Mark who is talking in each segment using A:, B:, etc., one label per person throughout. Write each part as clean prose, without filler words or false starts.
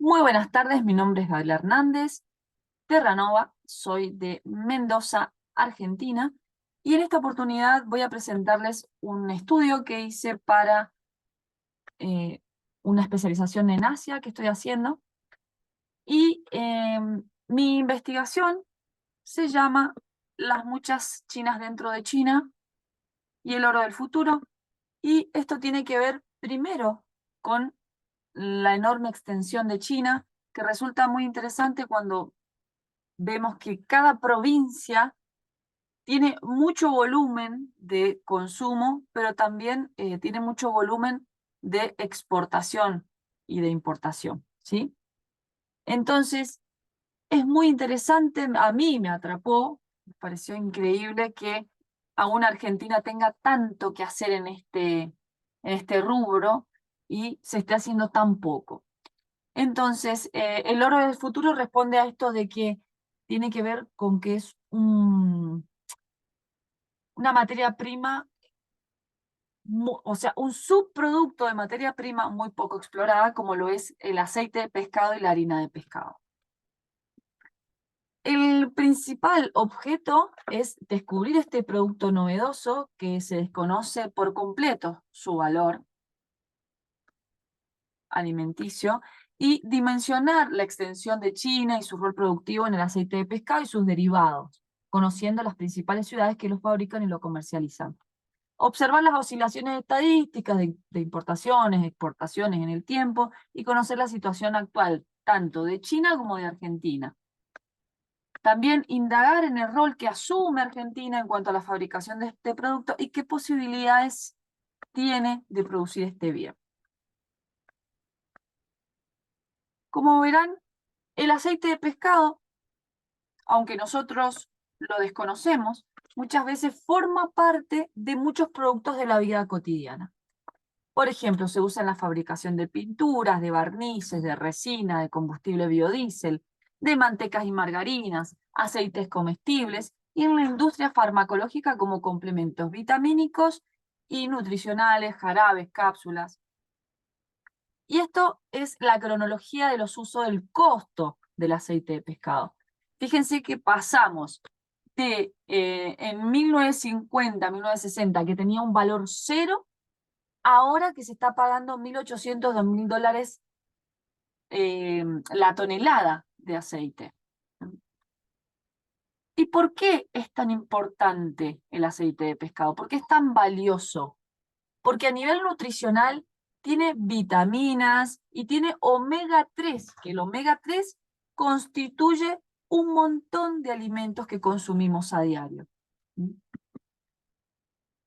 A: Muy buenas tardes, mi nombre es Gabriela Hernández, Terranova, soy de Mendoza, Argentina, y en esta oportunidad voy a presentarles un estudio que hice para una especialización en Asia que estoy haciendo, y mi investigación se llama Las muchas chinas dentro de China y el oro del futuro, y esto tiene que ver primero con la enorme extensión de China, que resulta muy interesante cuando vemos que cada provincia tiene mucho volumen de consumo, pero también tiene mucho volumen de exportación y de importación, ¿sí? Entonces, es muy interesante, a mí me atrapó, me pareció increíble que aún Argentina tenga tanto que hacer en este rubro y se esté haciendo tan poco. Entonces, el oro del futuro responde a esto de que tiene que ver con que es una materia prima, o sea, un subproducto de materia prima muy poco explorada, como lo es el aceite de pescado y la harina de pescado. El principal objeto es descubrir este producto novedoso que se desconoce por completo su valor alimenticio y dimensionar la extensión de China y su rol productivo en el aceite de pescado y sus derivados, conociendo las principales ciudades que lo fabrican y lo comercializan. Observar las oscilaciones estadísticas de importaciones, exportaciones en el tiempo y conocer la situación actual, tanto de China como de Argentina. También indagar en el rol que asume Argentina en cuanto a la fabricación de este producto y qué posibilidades tiene de producir este bien. Como verán, el aceite de pescado, aunque nosotros lo desconocemos, muchas veces forma parte de muchos productos de la vida cotidiana. Por ejemplo, se usa en la fabricación de pinturas, de barnices, de resina, de combustible biodiesel, de mantecas y margarinas, aceites comestibles y en la industria farmacológica como complementos vitamínicos y nutricionales, jarabes, cápsulas. Y esto es la cronología de los usos del costo del aceite de pescado. Fíjense que pasamos de en 1950, 1960, que tenía un valor cero, ahora que se está pagando 1.800, $2.000 la tonelada de aceite. ¿Y por qué es tan importante el aceite de pescado? ¿Por qué es tan valioso? Porque a nivel nutricional tiene vitaminas y tiene omega 3, que el omega 3 constituye un montón de alimentos que consumimos a diario.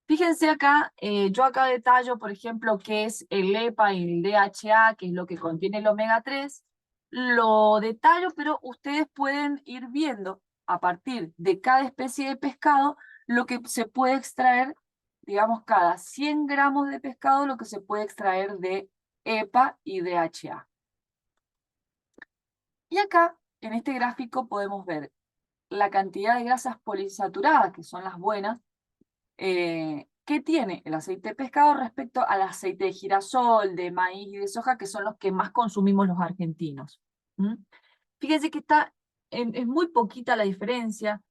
A: Fíjense acá, yo acá detallo, por ejemplo, qué es el EPA y el DHA, que es lo que contiene el omega 3. Lo detallo, pero ustedes pueden ir viendo a partir de cada especie de pescado lo que se puede extraer, digamos, cada 100 gramos de pescado, lo que se puede extraer de EPA y DHA. Y acá, en este gráfico, podemos ver la cantidad de grasas poliinsaturadas, que son las buenas, ¿qué tiene el aceite de pescado respecto al aceite de girasol, de maíz y de soja, que son los que más consumimos los argentinos? ¿Mm? Fíjense que es muy poquita la diferencia,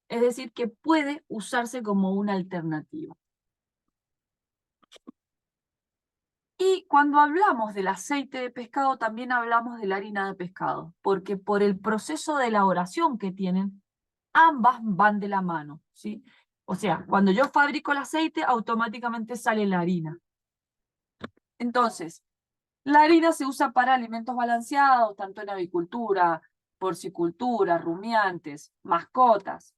A: es decir, que puede usarse como una alternativa. Y cuando hablamos del aceite de pescado, también hablamos de la harina de pescado, porque por el proceso de elaboración que tienen, ambas van de la mano, ¿sí? O sea, cuando yo fabrico el aceite, automáticamente sale la harina. Entonces, la harina se usa para alimentos balanceados, tanto en avicultura, porcicultura, rumiantes, mascotas.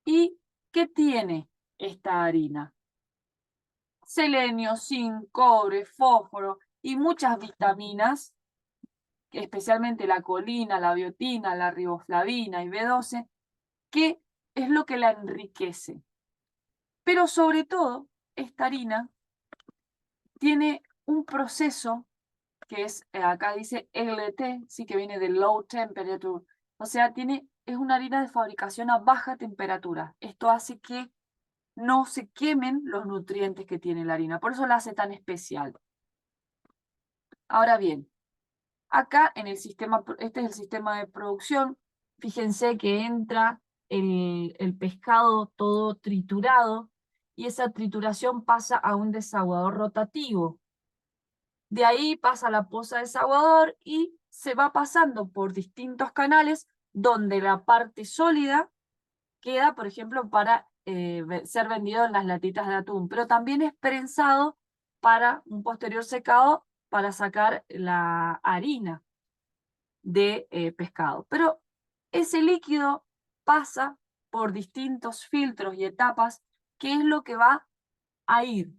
A: ¿Y qué tiene esta harina? Selenio, zinc, cobre, fósforo y muchas vitaminas, especialmente la colina, la biotina, la riboflavina y B12, que es lo que la enriquece. Pero sobre todo, esta harina tiene un proceso que es, acá dice LT, sí, que viene de low temperature, o sea, es una harina de fabricación a baja temperatura. Esto hace que no se quemen los nutrientes que tiene la harina, por eso la hace tan especial. Ahora bien, Acá en el sistema, este es el sistema de producción. Fíjense que entra el pescado todo triturado y esa trituración pasa a un desaguador rotativo. De ahí pasa a la poza desaguador y se va pasando por distintos canales donde la parte sólida queda, por ejemplo, para ser vendido en las latitas de atún, pero también es prensado para un posterior secado para sacar la harina de pescado. Pero ese líquido pasa por distintos filtros y etapas, que es lo que va a ir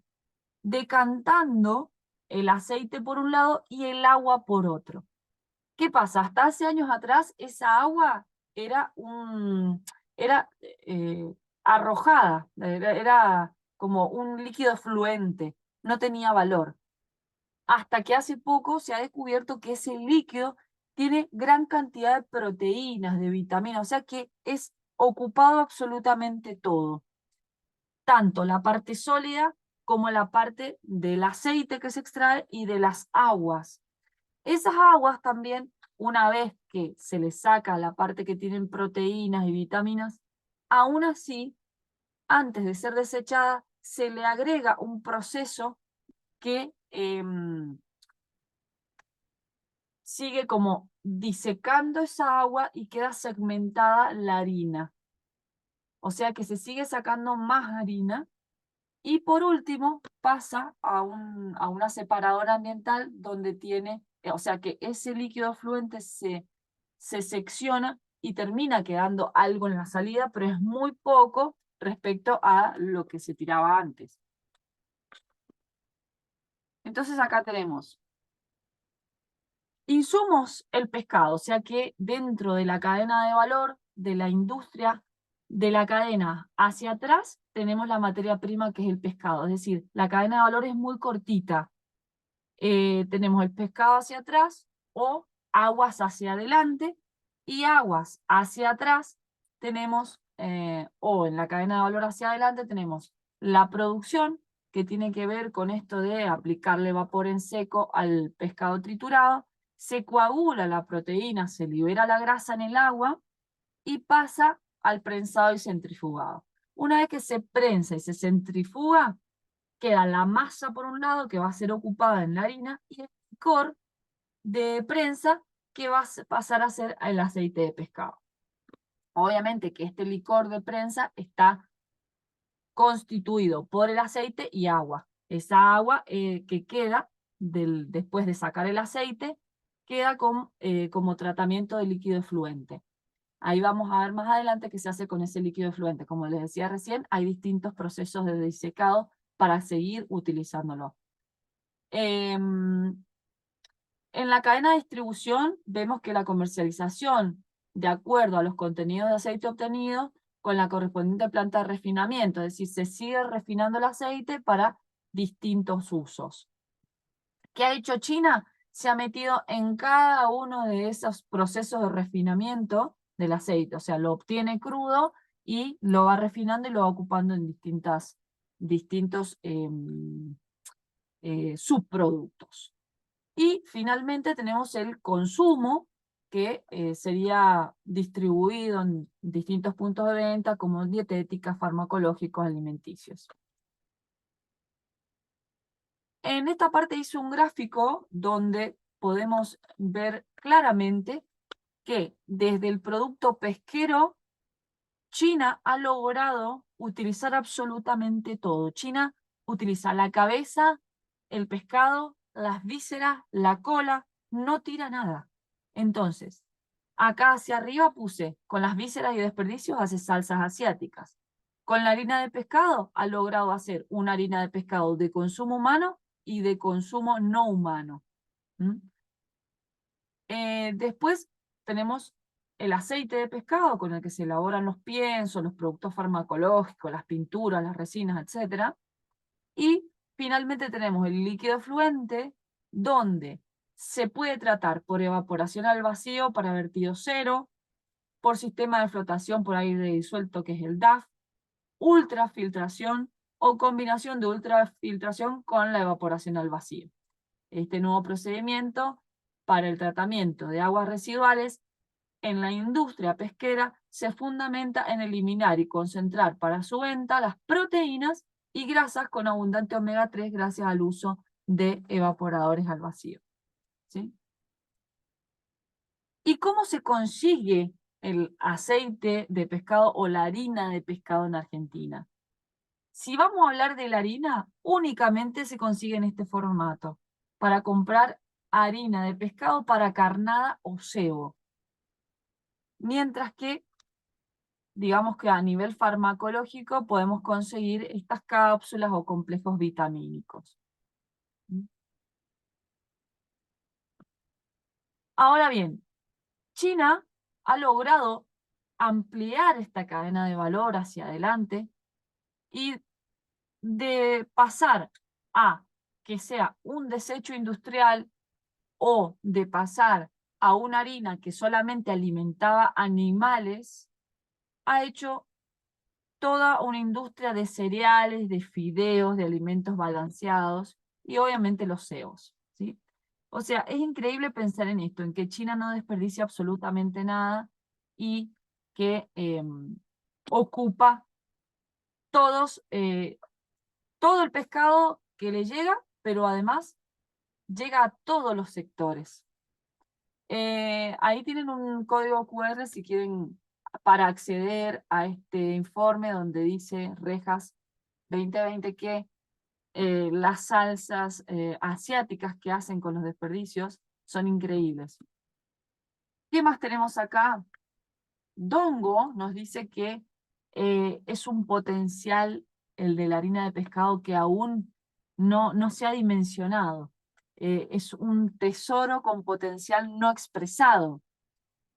A: decantando el aceite por un lado y el agua por otro. ¿Qué pasa? Hasta hace años atrás esa agua era era arrojada, era como un líquido fluente, no tenía valor. Hasta que hace poco se ha descubierto que ese líquido tiene gran cantidad de proteínas, de vitaminas, o sea que es ocupado absolutamente todo, tanto la parte sólida como la parte del aceite que se extrae y de las aguas. Esas aguas también, una vez que se les saca la parte que tienen proteínas y vitaminas, aún así, antes de ser desechada, se le agrega un proceso que sigue como disecando esa agua y queda segmentada la harina. O sea que se sigue sacando más harina. Y por último, pasa a una separadora ambiental donde tiene, o sea que ese líquido fluente se secciona y termina quedando algo en la salida, pero es muy poco respecto a lo que se tiraba antes. Entonces acá tenemos insumos, el pescado, o sea que dentro de la cadena de valor de la industria, de la cadena hacia atrás, tenemos la materia prima que es el pescado, es decir, la cadena de valor es muy cortita. Tenemos el pescado hacia atrás o aguas hacia adelante, y aguas hacia atrás tenemos, o en la cadena de valor hacia adelante tenemos la producción, que tiene que ver con esto de aplicarle vapor en seco al pescado triturado, se coagula la proteína, se libera la grasa en el agua y pasa al prensado y centrifugado. Una vez que se prensa y se centrifuga, queda la masa por un lado que va a ser ocupada en la harina y el licor de prensa que va a pasar a ser el aceite de pescado. Obviamente que este licor de prensa está constituido por el aceite y agua. Esa agua que queda después de sacar el aceite queda como tratamiento de líquido efluente. Ahí vamos a ver más adelante qué se hace con ese líquido efluente. Como les decía recién, hay distintos procesos de disecado para seguir utilizándolo. En la cadena de distribución vemos que la comercialización, de acuerdo a los contenidos de aceite obtenidos, con la correspondiente planta de refinamiento, es decir, se sigue refinando el aceite para distintos usos. ¿Qué ha hecho China? Se ha metido en cada uno de esos procesos de refinamiento del aceite, o sea, lo obtiene crudo y lo va refinando y lo va ocupando en distintos subproductos. Y finalmente tenemos el consumo, que sería distribuido en distintos puntos de venta como dietéticas, farmacológicos, alimenticios. En esta parte hice un gráfico donde podemos ver claramente que desde el producto pesquero, China ha logrado utilizar absolutamente todo. China utiliza la cabeza, el pescado, las vísceras, la cola, no tira nada. Entonces, acá hacia arriba puse, con las vísceras y desperdicios hace salsas asiáticas. Con la harina de pescado ha logrado hacer una harina de pescado de consumo humano y de consumo no humano. Después tenemos el aceite de pescado con el que se elaboran los piensos, los productos farmacológicos, las pinturas, las resinas, etc. Y finalmente tenemos el líquido fluente, donde se puede tratar por evaporación al vacío para vertido cero, por sistema de flotación por aire disuelto, que es el DAF, ultrafiltración o combinación de ultrafiltración con la evaporación al vacío. Este nuevo procedimiento para el tratamiento de aguas residuales en la industria pesquera se fundamenta en eliminar y concentrar para su venta las proteínas y grasas con abundante omega 3 gracias al uso de evaporadores al vacío. ¿Sí? ¿Y cómo se consigue el aceite de pescado o la harina de pescado en Argentina? Si vamos a hablar de la harina, únicamente se consigue en este formato, para comprar harina de pescado para carnada o cebo. Mientras que, digamos que a nivel farmacológico podemos conseguir estas cápsulas o complejos vitamínicos. Ahora bien, China ha logrado ampliar esta cadena de valor hacia adelante y de pasar a que sea un desecho industrial o de pasar a una harina que solamente alimentaba animales, ha hecho toda una industria de cereales, de fideos, de alimentos balanceados y obviamente los cebos, ¿sí? O sea, es increíble pensar en esto, en que China no desperdicia absolutamente nada y que ocupa todo el pescado que le llega, pero además llega a todos los sectores. Ahí tienen un código QR si quieren para acceder a este informe donde dice Rejas 2020 que las salsas asiáticas que hacen con los desperdicios son increíbles. ¿Qué más tenemos acá? Dongo nos dice que es un potencial, el de la harina de pescado, que aún no se ha dimensionado. Es un tesoro con potencial no expresado.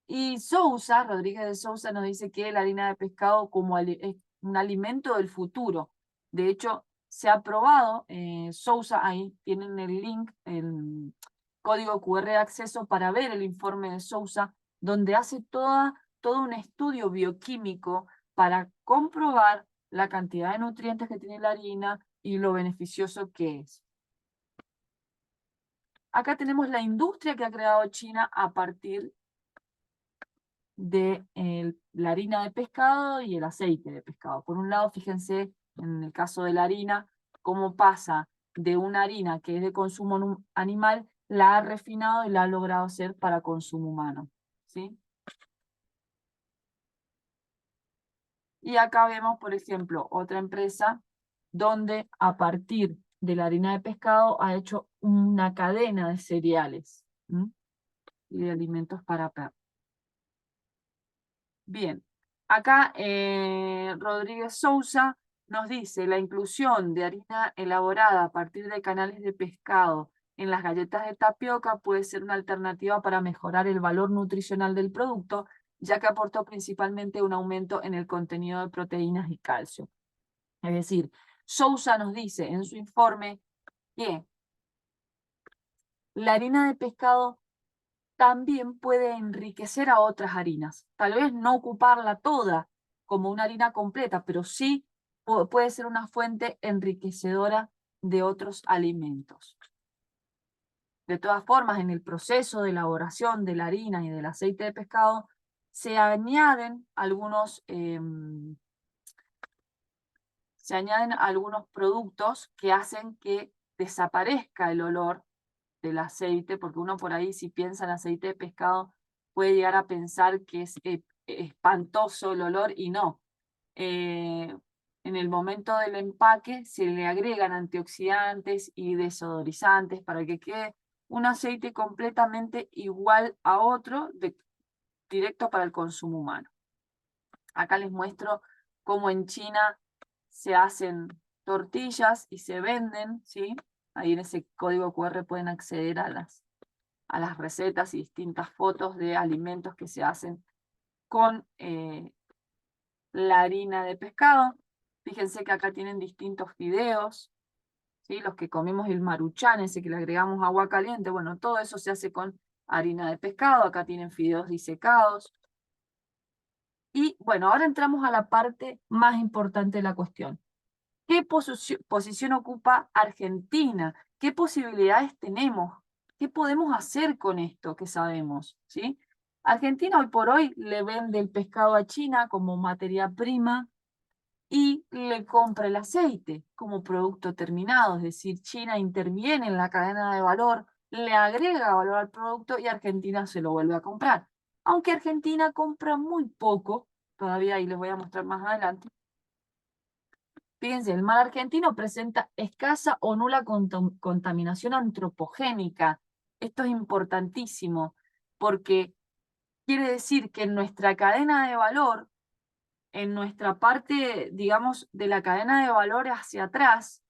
A: Y Sousa, Rodríguez de Sousa, nos dice que la harina de pescado como es un alimento del futuro. De hecho, se ha probado, Sousa, ahí tienen el link, el código QR de acceso para ver el informe de Sousa, donde hace todo un estudio bioquímico para comprobar la cantidad de nutrientes que tiene la harina y lo beneficioso que es. Acá tenemos la industria que ha creado China a partir de la harina de pescado y el aceite de pescado. Por un lado, fíjense en el caso de la harina, cómo pasa de una harina que es de consumo animal, la ha refinado y la ha logrado hacer para consumo humano. ¿Sí? Y acá vemos, por ejemplo, otra empresa donde a partir de la harina de pescado ha hecho una cadena de cereales, ¿sí? Y de alimentos para perros. Bien, acá Rodríguez Sousa nos dice, la inclusión de harina elaborada a partir de canales de pescado en las galletas de tapioca puede ser una alternativa para mejorar el valor nutricional del producto, ya que aportó principalmente un aumento en el contenido de proteínas y calcio. Es decir, Sousa nos dice en su informe que la harina de pescado también puede enriquecer a otras harinas. Tal vez no ocuparla toda como una harina completa, pero sí puede ser una fuente enriquecedora de otros alimentos. De todas formas, en el proceso de elaboración de la harina y del aceite de pescado, se añaden algunos productos que hacen que desaparezca el olor del aceite, porque uno por ahí si piensa en aceite de pescado puede llegar a pensar que es espantoso el olor y no. En el momento del empaque se le agregan antioxidantes y desodorizantes para que quede un aceite completamente igual a otro, directo para el consumo humano. Acá les muestro cómo en China se hacen tortillas y se venden, ¿sí? Ahí en ese código QR pueden acceder a las recetas y distintas fotos de alimentos que se hacen con la harina de pescado. Fíjense que acá tienen distintos fideos, ¿sí? Los que comemos el maruchan, ese que le agregamos agua caliente, bueno, todo eso se hace con harina de pescado. Acá tienen fideos disecados. Y bueno, ahora entramos a la parte más importante de la cuestión. ¿Qué posición ocupa Argentina? ¿Qué posibilidades tenemos ¿Qué podemos hacer con esto que sabemos? ¿Sí? Argentina hoy por hoy le vende el pescado a China como materia prima y le compra el aceite como producto terminado, es decir, China interviene en la cadena de valor, le agrega valor al producto y Argentina se lo vuelve a comprar. Aunque Argentina compra muy poco, todavía ahí les voy a mostrar más adelante. Fíjense, el mar argentino presenta escasa o nula contaminación antropogénica. Esto es importantísimo porque quiere decir que en nuestra cadena de valor, en nuestra parte, digamos, de la cadena de valor hacia atrás,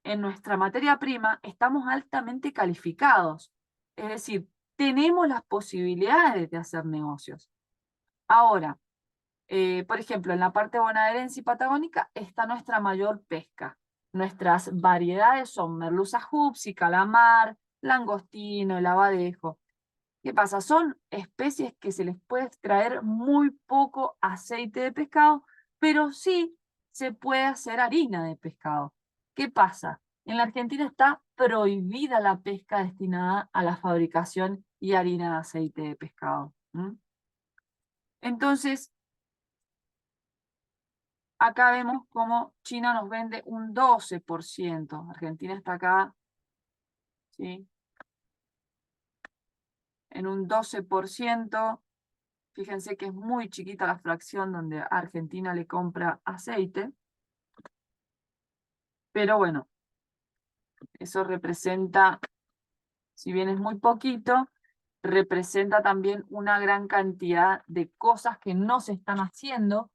A: en nuestra materia prima, estamos altamente calificados. Es decir, tenemos las posibilidades de hacer negocios. Ahora, por ejemplo, en la parte bonaerense y patagónica está nuestra mayor pesca. Nuestras variedades son merluza hupsi, calamar, langostino, el abadejo. ¿Qué pasa? Son especies que se les puede extraer muy poco aceite de pescado, pero sí se puede hacer harina de pescado. ¿Qué pasa? En la Argentina está prohibida la pesca destinada a la fabricación y harina de aceite de pescado. Entonces, acá vemos cómo China nos vende un 12%. Argentina está acá, ¿sí? En un 12%. Fíjense que es muy chiquita la fracción donde Argentina le compra aceite. Pero bueno, eso representa, si bien es muy poquito, representa también una gran cantidad de cosas que no se están haciendo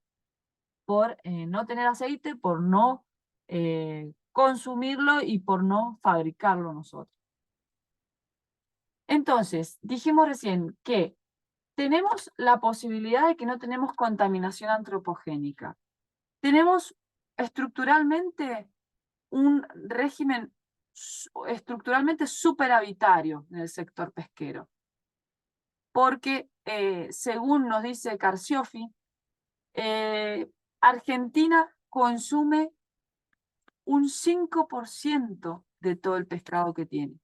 A: por no tener aceite, por no consumirlo y por no fabricarlo nosotros. Entonces, dijimos recién que tenemos la posibilidad de que no tenemos contaminación antropogénica. Tenemos estructuralmente un régimen estructuralmente superavitario en el sector pesquero. Porque, según nos dice Carciofi, Argentina consume un 5% de todo el pescado que tiene.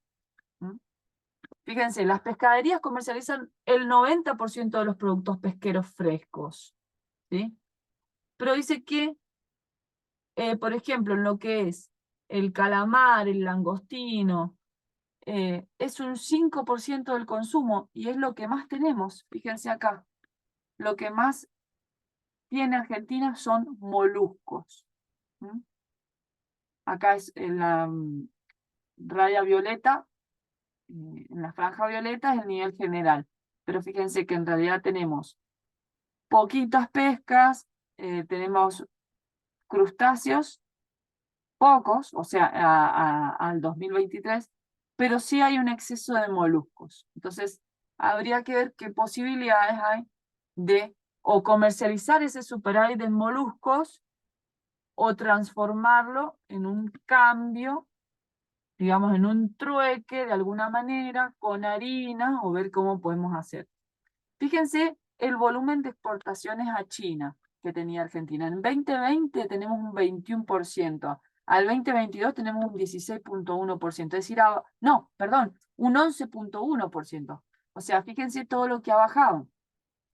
A: Fíjense, las pescaderías comercializan el 90% de los productos pesqueros frescos, ¿sí? Pero dice que, por ejemplo, en lo que es el calamar, el langostino, es un 5% del consumo y es lo que más tenemos. Fíjense acá, lo que más tiene Argentina son moluscos. Acá es en la raya violeta, en la franja violeta es el nivel general. Pero fíjense que en realidad tenemos poquitas pescas, tenemos crustáceos, pocos, o sea, al 2023, pero sí hay un exceso de moluscos. Entonces, habría que ver qué posibilidades hay de o comercializar ese superávit de moluscos o transformarlo en un cambio, digamos, en un trueque de alguna manera con harina o ver cómo podemos hacer. Fíjense el volumen de exportaciones a China que tenía Argentina. En 2020 tenemos un 21%, al 2022 tenemos un 16,1%, es decir, no, perdón, un 11,1%. O sea, fíjense todo lo que ha bajado.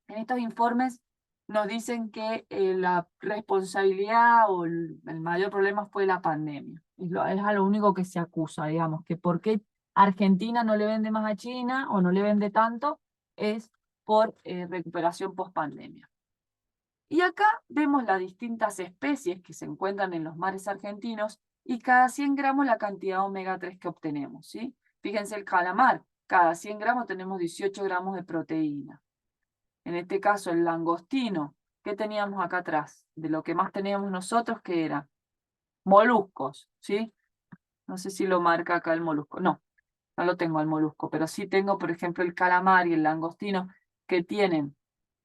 A: En estos informes nos dicen que la responsabilidad o el mayor problema fue la pandemia. Es a lo único que se acusa, digamos, que por qué Argentina no le vende más a China o no le vende tanto es por recuperación post-pandemia. Y acá vemos las distintas especies que se encuentran en los mares argentinos y cada 100 gramos la cantidad de omega 3 que obtenemos, ¿sí? Fíjense el calamar, cada 100 gramos tenemos 18 gramos de proteína. En este caso, el langostino, ¿qué teníamos acá atrás? De lo que más teníamos nosotros, ¿qué era? Moluscos, ¿sí? No sé si lo marca acá el molusco. No, no lo tengo el molusco, pero sí tengo, por ejemplo, el calamar y el langostino, que tienen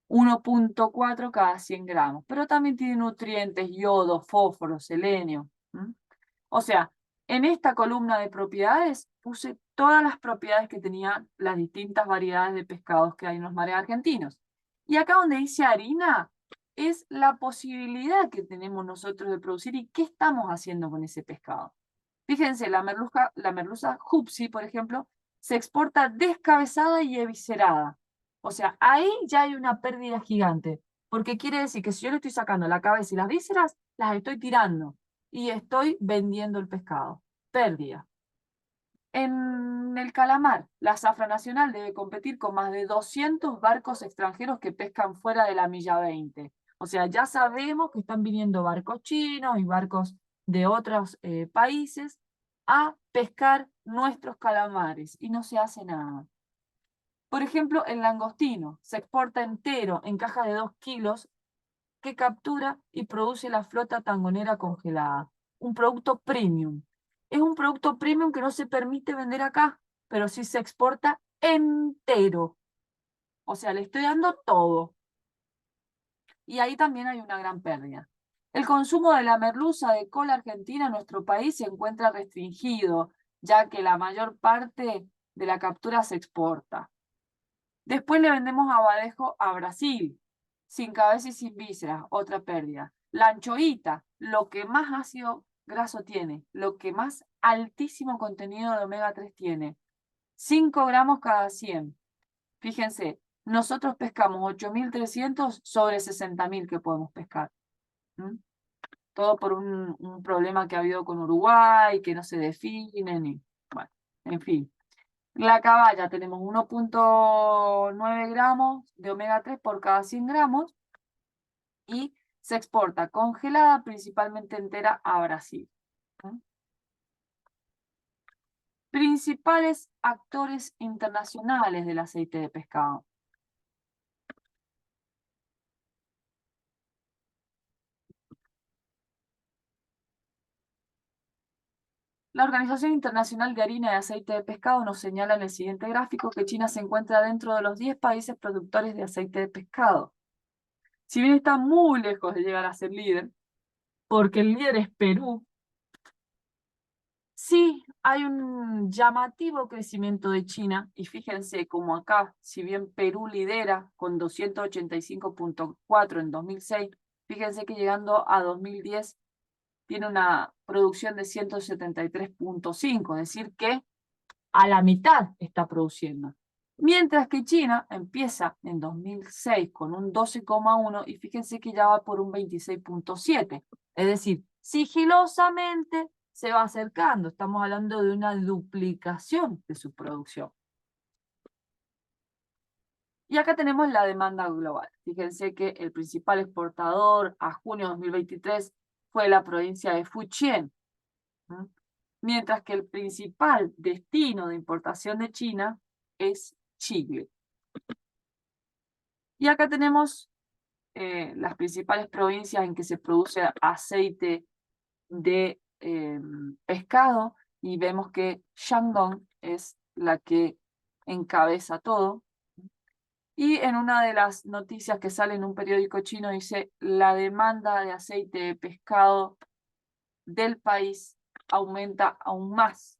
A: 1,4 cada 100 gramos, pero también tienen nutrientes, yodo, fósforo, selenio. O sea, en esta columna de propiedades puse todas las propiedades que tenían las distintas variedades de pescados que hay en los mares argentinos. Y acá donde dice harina, es la posibilidad que tenemos nosotros de producir y qué estamos haciendo con ese pescado. Fíjense, la merluza hupsi, por ejemplo, se exporta descabezada y eviscerada. O sea, ahí ya hay una pérdida gigante, porque quiere decir que si yo le estoy sacando la cabeza y las vísceras, las estoy tirando y estoy vendiendo el pescado. Pérdida. En el calamar, la zafra nacional debe competir con más de 200 barcos extranjeros que pescan fuera de la milla 20. O sea, ya sabemos que están viniendo barcos chinos y barcos de otros países a pescar nuestros calamares y no se hace nada. Por ejemplo, el langostino se exporta entero en caja de 2 kilos que captura y produce la flota tangonera congelada. Un producto premium. Es un producto premium que no se permite vender acá, pero sí se exporta entero. O sea, le estoy dando todo. Y ahí también hay una gran pérdida. El consumo de la merluza de cola argentina en nuestro país se encuentra restringido, ya que la mayor parte de la captura se exporta. Después le vendemos abadejo a Brasil, sin cabeza y sin vísceras, otra pérdida. La anchoita, lo que más ácido graso tiene, lo que más altísimo contenido de omega 3 tiene. 5 gramos cada 100. Fíjense, nosotros pescamos 8.300 sobre 60.000 que podemos pescar. ¿Mm? Todo por un problema que ha habido con Uruguay, que no se definen, y bueno, en fin. La caballa tenemos 1,9 gramos de omega 3 por cada 100 gramos y se exporta congelada, principalmente entera, a Brasil. Principales actores internacionales del aceite de pescado. La Organización Internacional de Harina y Aceite de Pescado nos señala en el siguiente gráfico que China se encuentra dentro de los 10 países productores de aceite de pescado. Si bien está muy lejos de llegar a ser líder, porque el líder es Perú, sí hay un llamativo crecimiento de China, y fíjense como acá, si bien Perú lidera con 285,4 en 2006, fíjense que llegando a 2010 tiene una producción de 173,5, es decir que a la mitad está produciendo. Mientras que China empieza en 2006 con un 12,1 y fíjense que ya va por un 26,7. Es decir, sigilosamente se va acercando. Estamos hablando de una duplicación de su producción. Y acá tenemos la demanda global. Fíjense que el principal exportador a junio de 2023 fue la provincia de Fujian, mientras que el principal destino de importación de China es Chile. Y acá tenemos las principales provincias en que se produce aceite de pescado y vemos que Shandong es la que encabeza todo. Y en una de las noticias que sale en un periódico chino dice la demanda de aceite de pescado del país aumenta aún más.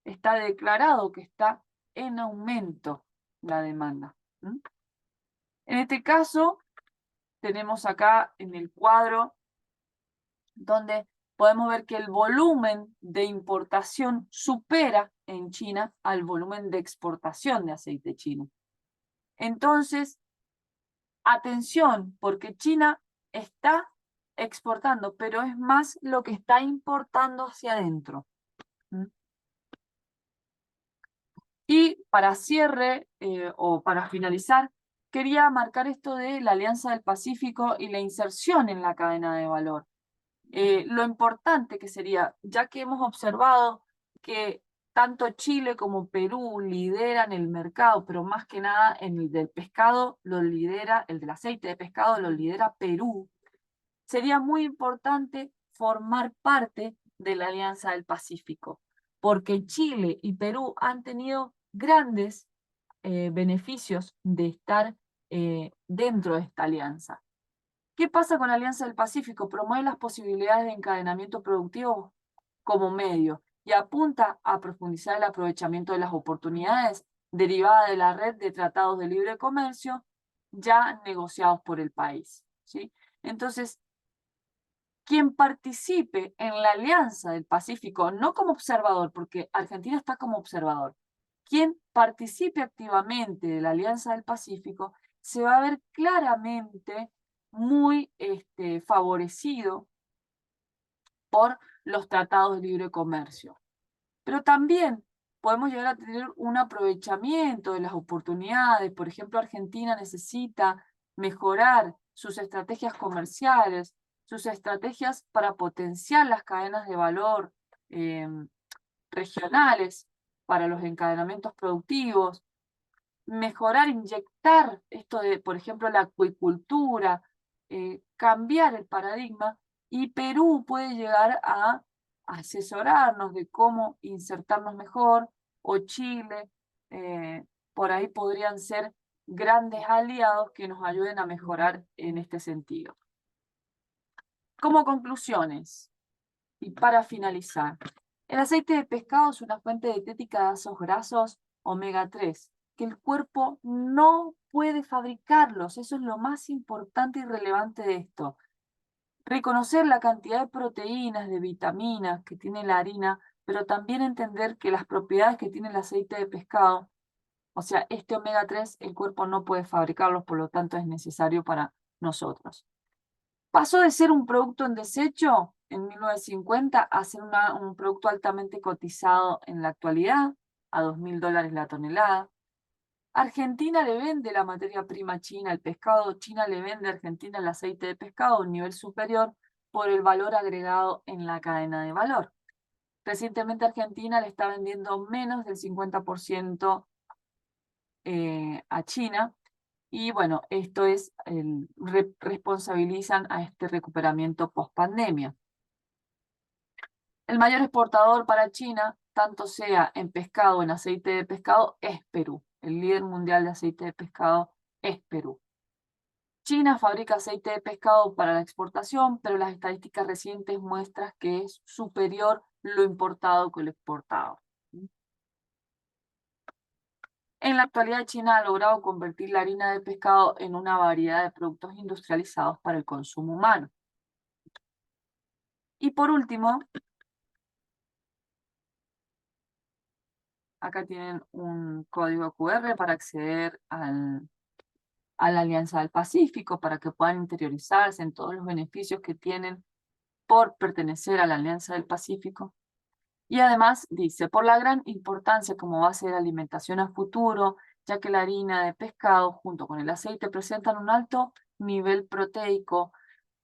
A: Está declarado que está en aumento la demanda. En este caso, tenemos acá en el cuadro donde podemos ver que el volumen de importación supera en China al volumen de exportación de aceite chino. Entonces, atención, porque China está exportando, pero es más lo que está importando hacia adentro. Y para cierre o para finalizar, quería marcar esto de la Alianza del Pacífico y la inserción en la cadena de valor. Lo importante que sería, ya que hemos observado que tanto Chile como Perú lideran el mercado, pero más que nada en el del pescado lo lidera, el del aceite de pescado lo lidera Perú, sería muy importante formar parte de la Alianza del Pacífico, porque Chile y Perú han tenido grandes beneficios de estar dentro de esta alianza. ¿Qué pasa con la Alianza del Pacífico? Promueve las posibilidades de encadenamiento productivo como medio y apunta a profundizar el aprovechamiento de las oportunidades derivadas de la red de tratados de libre comercio ya negociados por el país, ¿sí? Entonces, quien participe en la Alianza del Pacífico, no como observador, porque Argentina está como observador, quien participe activamente de la Alianza del Pacífico se va a ver claramente muy favorecido por los tratados de libre comercio. Pero también podemos llegar a tener un aprovechamiento de las oportunidades. Por ejemplo, Argentina necesita mejorar sus estrategias comerciales, sus estrategias para potenciar las cadenas de valor regionales para los encadenamientos productivos, mejorar, inyectar esto de, por ejemplo, la acuicultura, cambiar el paradigma, y Perú puede llegar a asesorarnos de cómo insertarnos mejor, o Chile, por ahí podrían ser grandes aliados que nos ayuden a mejorar en este sentido. Como conclusiones, y para finalizar, el aceite de pescado es una fuente dietética de ácidos grasos omega 3, que el cuerpo no puede fabricarlos. Eso es lo más importante y relevante de esto. Reconocer la cantidad de proteínas, de vitaminas que tiene la harina, pero también entender que las propiedades que tiene el aceite de pescado, o sea, este omega 3, el cuerpo no puede fabricarlos, por lo tanto es necesario para nosotros. Pasó de ser un producto en desecho en 1950 a ser un producto altamente cotizado en la actualidad, a $2.000 la tonelada. Argentina le vende la materia prima a China, el pescado. China le vende a Argentina el aceite de pescado a un nivel superior por el valor agregado en la cadena de valor. Recientemente Argentina le está vendiendo menos del 50% a China. Y bueno, esto es, responsabilizan a este recuperamiento post-pandemia. El mayor exportador para China, tanto sea en pescado o en aceite de pescado, es Perú. El líder mundial de aceite de pescado es Perú. China fabrica aceite de pescado para la exportación, pero las estadísticas recientes muestran que es superior lo importado que lo exportado. En la actualidad, China ha logrado convertir la harina de pescado en una variedad de productos industrializados para el consumo humano. Y por último, acá tienen un código QR para acceder a la Alianza del Pacífico, para que puedan interiorizarse en todos los beneficios que tienen por pertenecer a la Alianza del Pacífico. Y además dice, por la gran importancia como base de la alimentación a futuro, ya que la harina de pescado junto con el aceite presentan un alto nivel proteico,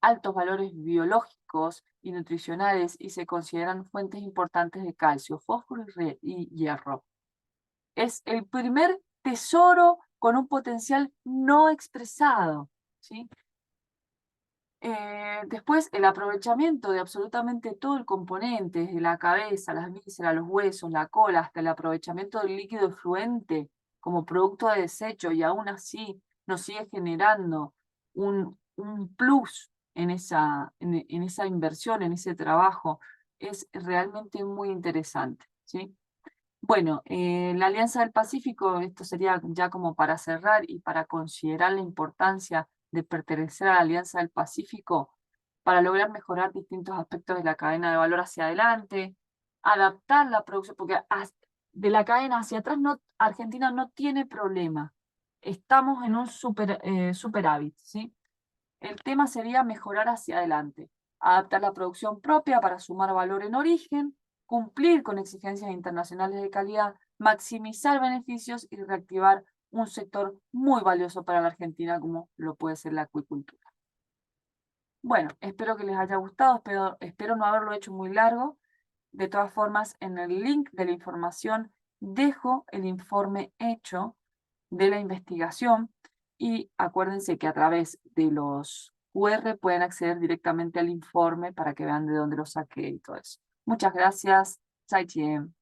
A: altos valores biológicos y nutricionales, y se consideran fuentes importantes de calcio, fósforo y hierro. Es el primer tesoro con un potencial no expresado, ¿sí? Después, el aprovechamiento de absolutamente todo el componente, desde la cabeza, las vísceras, los huesos, la cola, hasta el aprovechamiento del líquido efluente como producto de desecho, y aún así nos sigue generando un plus en esa inversión, en ese trabajo, es realmente muy interesante, ¿sí? Bueno, la Alianza del Pacífico, esto sería ya como para cerrar y para considerar la importancia de pertenecer a la Alianza del Pacífico para lograr mejorar distintos aspectos de la cadena de valor hacia adelante, adaptar la producción, porque de la cadena hacia atrás Argentina no tiene problema. Estamos en un superávit, ¿sí? El tema sería mejorar hacia adelante, adaptar la producción propia para sumar valor en origen, cumplir con exigencias internacionales de calidad, maximizar beneficios y reactivar un sector muy valioso para la Argentina como lo puede ser la acuicultura. Bueno, espero que les haya gustado, espero no haberlo hecho muy largo. De todas formas, en el link de la información dejo el informe hecho de la investigación, y acuérdense que a través de los QR pueden acceder directamente al informe para que vean de dónde lo saqué y todo eso. Muchas gracias. 再见。